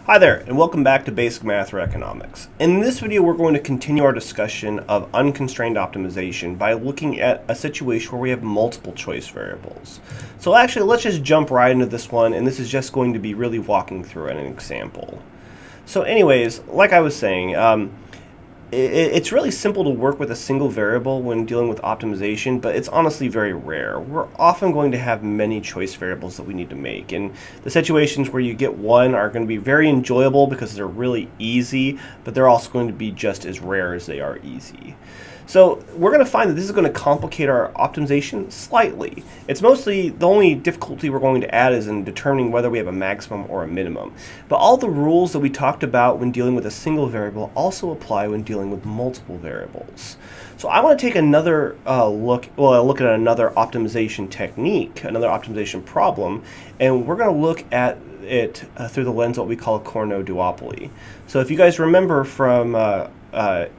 Hi there, and welcome back to Basic Math or Economics. In this video, we're going to continue our discussion of unconstrained optimization by looking at a situation where we have multiple choice variables. So actually, let's just jump right into this one, and this is just going to be really walking through an example. So anyways, like I was saying, it's really simple to work with a single variable when dealing with optimization, but it's honestly very rare. We're often going to have many choice variables that we need to make, and the situations where you get one are going to be very enjoyable because they're really easy, but they're also going to be just as rare as they are easy. So we're going to find that this is going to complicate our optimization slightly. It's mostly the only difficulty we're going to add is in determining whether we have a maximum or a minimum. At the rules that we talked about when dealing with a single variable also apply when dealing with multiple variables. So I want to take another look at another optimization technique, another optimization problem, and we're going to look at it through the lens of what we call a Cournot duopoly. So if you guys remember from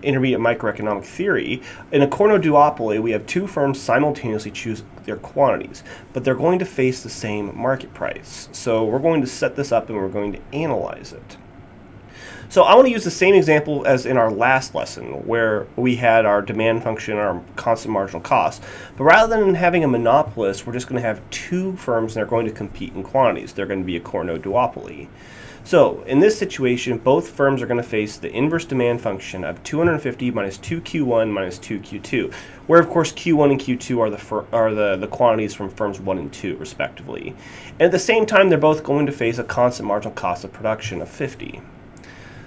intermediate microeconomic theory, in a Cournot duopoly, we have two firms simultaneously choose their quantities, but they're going to face the same market price. So we're going to set this up and we're going to analyze it. So I want to use the same example as in our last lesson where we had our demand function, our constant marginal cost. But rather than having a monopolist, we're just going to have two firms that are going to compete in quantities. They're going to be a Cournot duopoly. So in this situation, both firms are going to face the inverse demand function of 250 minus 2q1 minus 2q2, where of course q1 and q2 are the quantities from firms 1 and 2 respectively. And at the same time, they're both going to face a constant marginal cost of production of 50.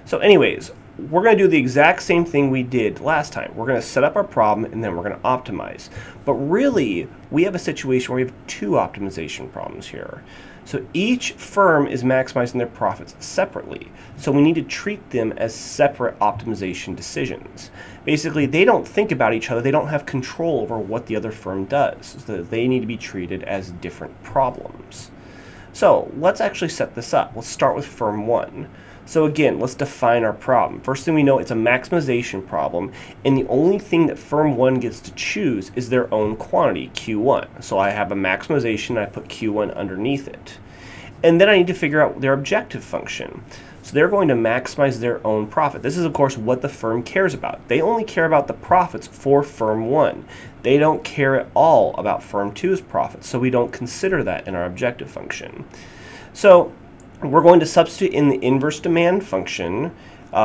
So anyways, we're going to do the exact same thing we did last time. We're going to set up our problem and then we're going to optimize. But really, we have a situation where we have two optimization problems here. So each firm is maximizing their profits separately. So we need to treat them as separate optimization decisions. Basically, they don't think about each other. They don't have control over what the other firm does. So they need to be treated as different problems. So let's actually set this up. Let's start with firm 1. So again, let's define our problem. First thing we know, it's a maximization problem, and the only thing that firm 1 gets to choose is their own quantity, Q1. So I have a maximization, I put Q1 underneath it. And then I need to figure out their objective function. So they're going to maximize their own profit. This is, of course, what the firm cares about. They only care about the profits for firm 1. They don't care at all about firm 2's profits, so we don't consider that in our objective function. So we're going to substitute in the inverse demand function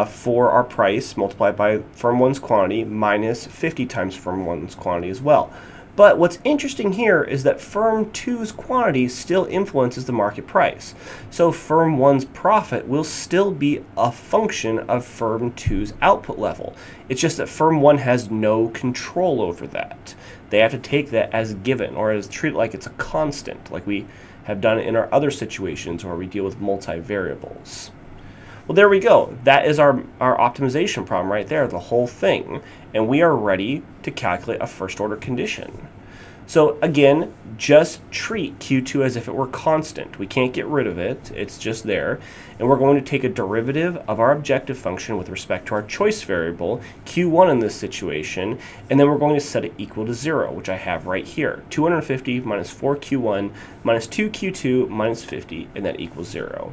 for our price multiplied by firm 1's quantity minus 50 times firm 1's quantity as well. But what's interesting here is that firm 2's quantity still influences the market price. So firm 1's profit will still be a function of firm 2's output level. It's just that firm 1 has no control over that. They have to take that as given or as treat it like it's a constant, like we have done in our other situations where we deal with multivariables. Well, there we go. That is our optimization problem right there, the whole thing. And we are ready to calculate a first order condition. So again, just treat Q2 as if it were constant. We can't get rid of it. It's just there. And we're going to take a derivative of our objective function with respect to our choice variable, Q1 in this situation, and then we're going to set it equal to 0, which I have right here. 250 minus 4Q1 minus 2Q2 minus 50, and that equals 0.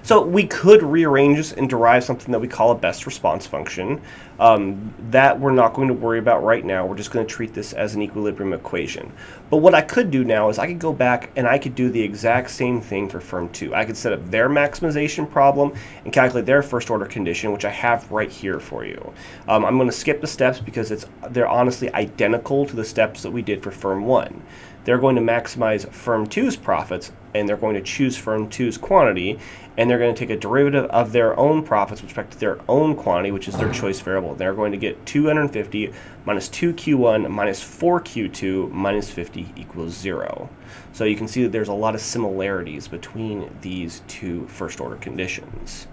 So we could rearrange this and derive something that we call a best response function. That we're not going to worry about right now. We're just going to treat this as an equilibrium equation. But what I could do now is I could go back and I could do the exact same thing for firm 2. I could set up their maximization problem and calculate their first order condition, which I have right here for you. I'm going to skip the steps because they're honestly identical to the steps that we did for firm 1. They're going to maximize firm 2's profits, and they're going to choose firm 2's quantity, and they're going to take a derivative of their own profits with respect to their own quantity, which is their choice variable. They're going to get 250 minus 2Q1 minus 4Q2 minus 50 equals 0. So you can see that there's a lot of similarities between these two first order conditions.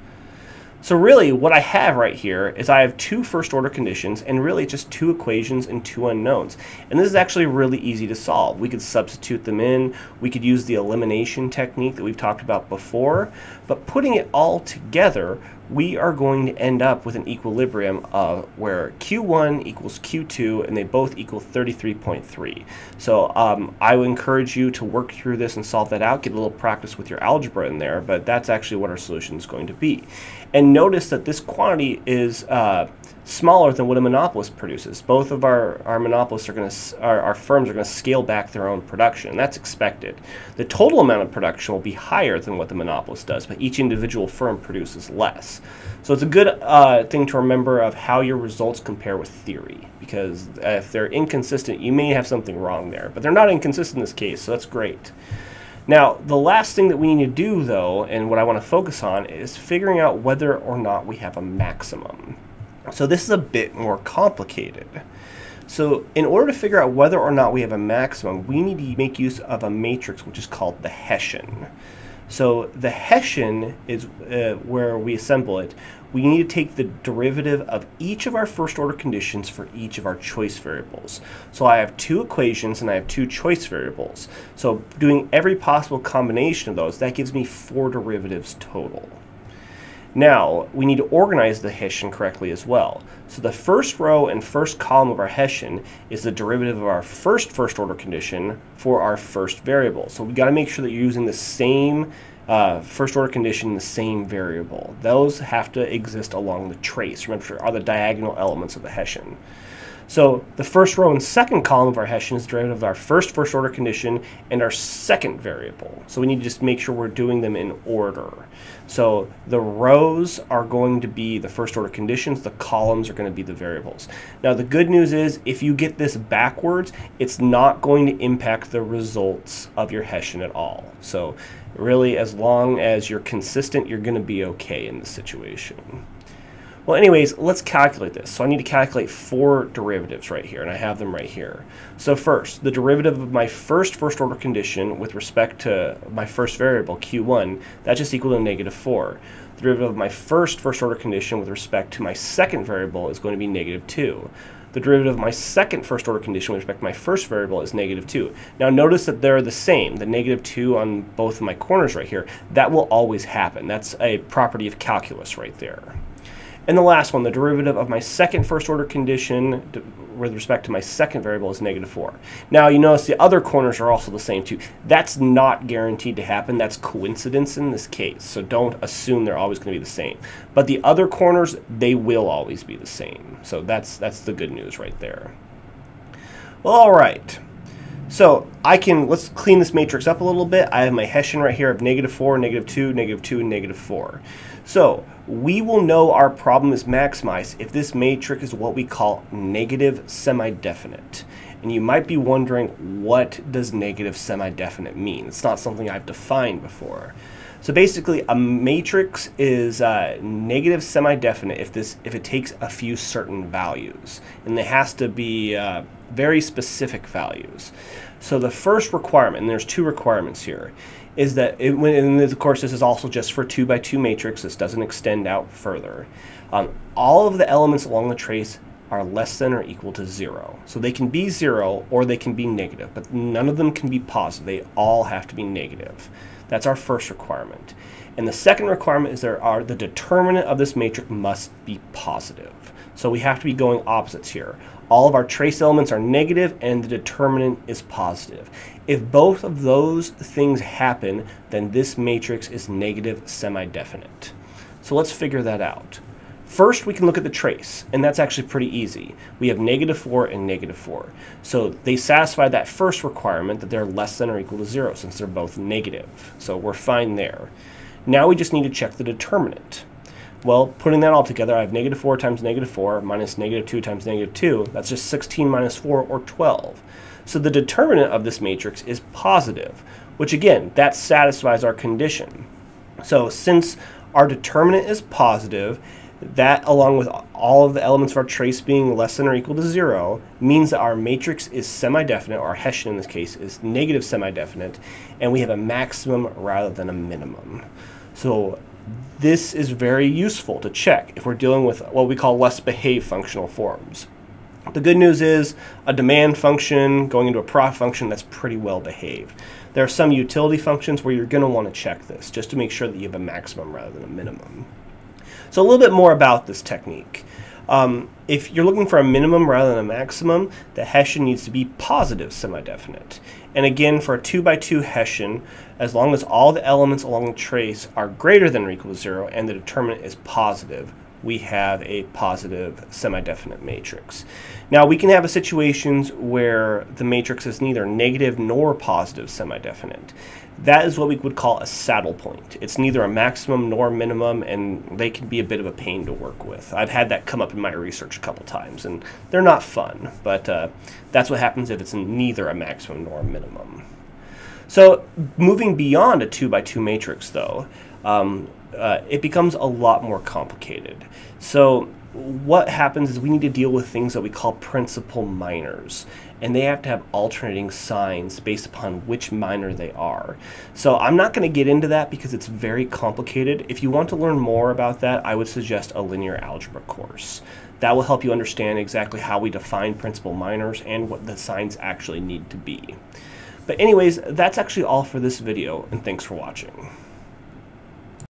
So really, what I have right here is I have two first order conditions and really just two equations and two unknowns. And this is actually really easy to solve. We could substitute them in. We could use the elimination technique that we've talked about before. But putting it all together, we are going to end up with an equilibrium of where Q1 equals Q2 and they both equal 33.3. So I would encourage you to work through this and solve that out, get a little practice with your algebra in there, but that's actually what our solution is going to be. And notice that this quantity is smaller than what a monopolist produces. Both of our monopolists are going to, our firms are going to scale back their own production, and that's expected. The total amount of production will be higher than what the monopolist does, but each individual firm produces less. So it's a good thing to remember of how your results compare with theory, because if they're inconsistent, you may have something wrong there, but they're not inconsistent in this case, so that's great. Now, the last thing that we need to do, though, and what I want to focus on, is figuring out whether or not we have a maximum. So this is a bit more complicated. So in order to figure out whether or not we have a maximum, we need to make use of a matrix which is called the Hessian. So the Hessian is where we assemble it. We need to take the derivative of each of our first order conditions for each of our choice variables. So I have two equations and I have two choice variables. So doing every possible combination of those, that gives me 4 derivatives total. Now, we need to organize the Hessian correctly as well. So the first row and first column of our Hessian is the derivative of our first order condition for our first variable. So we've got to make sure that you're using the same first order condition in the same variable. Those have to exist along the trace. Remember, are the diagonal elements of the Hessian. So the first row and second column of our Hessian is the derivative of our first order condition and our second variable. So we need to just make sure we're doing them in order. So the rows are going to be the first order conditions, the columns are going to be the variables. Now the good news is if you get this backwards, it's not going to impact the results of your Hessian at all. So really, as long as you're consistent, you're going to be okay in this situation. Well, anyways, let's calculate this. So I need to calculate 4 derivatives right here, and I have them right here. So first, the derivative of my first order condition with respect to my first variable, Q1, that's just equal to -4. The derivative of my first order condition with respect to my second variable is going to be -2. The derivative of my second first order condition with respect to my first variable is -2. Now notice that they're the same. The -2 on both of my corners right here, that will always happen. That's a property of calculus right there. And the last one, the derivative of my second first order condition with respect to my second variable is -4. Now you notice the other corners are also the same too. That's not guaranteed to happen. That's coincidence in this case. So don't assume they're always going to be the same. But the other corners, they will always be the same. So that's the good news right there. Well, all right. So let's clean this matrix up a little bit. I have my Hessian right here of -4, -2, -2, and -4. So we will know our problem is maximized if this matrix is what we call negative semi-definite. And you might be wondering, what does negative semi-definite mean? It's not something I've defined before. So basically, a matrix is negative semi-definite if it takes a few certain values, and it has to be very specific values. So the first requirement, and there's 2 requirements here, is that, and of course this is also just for 2 by 2 matrix, this doesn't extend out further. All of the elements along the trace are less than or equal to 0. So they can be 0 or they can be negative, but none of them can be positive. They all have to be negative. That's our first requirement. And the second requirement is the determinant of this matrix must be positive. So we have to be going opposites here. All of our trace elements are negative and the determinant is positive. If both of those things happen, then this matrix is negative semi-definite. So let's figure that out. First, we can look at the trace, and that's actually pretty easy. We have -4 and -4. So they satisfy that first requirement that they're less than or equal to 0 since they're both negative. So we're fine there. Now we just need to check the determinant. Well, putting that all together, I have -4 times -4 minus -2 times -2. That's just 16 minus 4, or 12. So the determinant of this matrix is positive, which again, that satisfies our condition. So since our determinant is positive, that, along with all of the elements of our trace being less than or equal to 0, means that our matrix is semi-definite, or our Hessian in this case is negative semi-definite, and we have a maximum rather than a minimum. So this is very useful to check if we're dealing with what we call less behaved functional forms. The good news is a demand function going into a profit function, that's pretty well behaved. There are some utility functions where you're going to want to check this just to make sure that you have a maximum rather than a minimum. So a little bit more about this technique. If you're looking for a minimum rather than a maximum, the Hessian needs to be positive semi-definite. And again, for a 2x2 Hessian, as long as all the elements along the trace are greater than or equal to 0 and the determinant is positive, we have a positive semi-definite matrix. Now we can have situations where the matrix is neither negative nor positive semi-definite. That is what we would call a saddle point. It's neither a maximum nor a minimum, and they can be a bit of a pain to work with. I've had that come up in my research a couple times, and they're not fun, but that's what happens if it's neither a maximum nor a minimum. So moving beyond a 2x2 matrix, though, it becomes a lot more complicated. So what happens is we need to deal with things that we call principal minors, and they have to have alternating signs based upon which minor they are. So I'm not going to get into that because it's very complicated. If you want to learn more about that, I would suggest a linear algebra course. That will help you understand exactly how we define principal minors and what the signs actually need to be. But anyways, that's actually all for this video, and thanks for watching.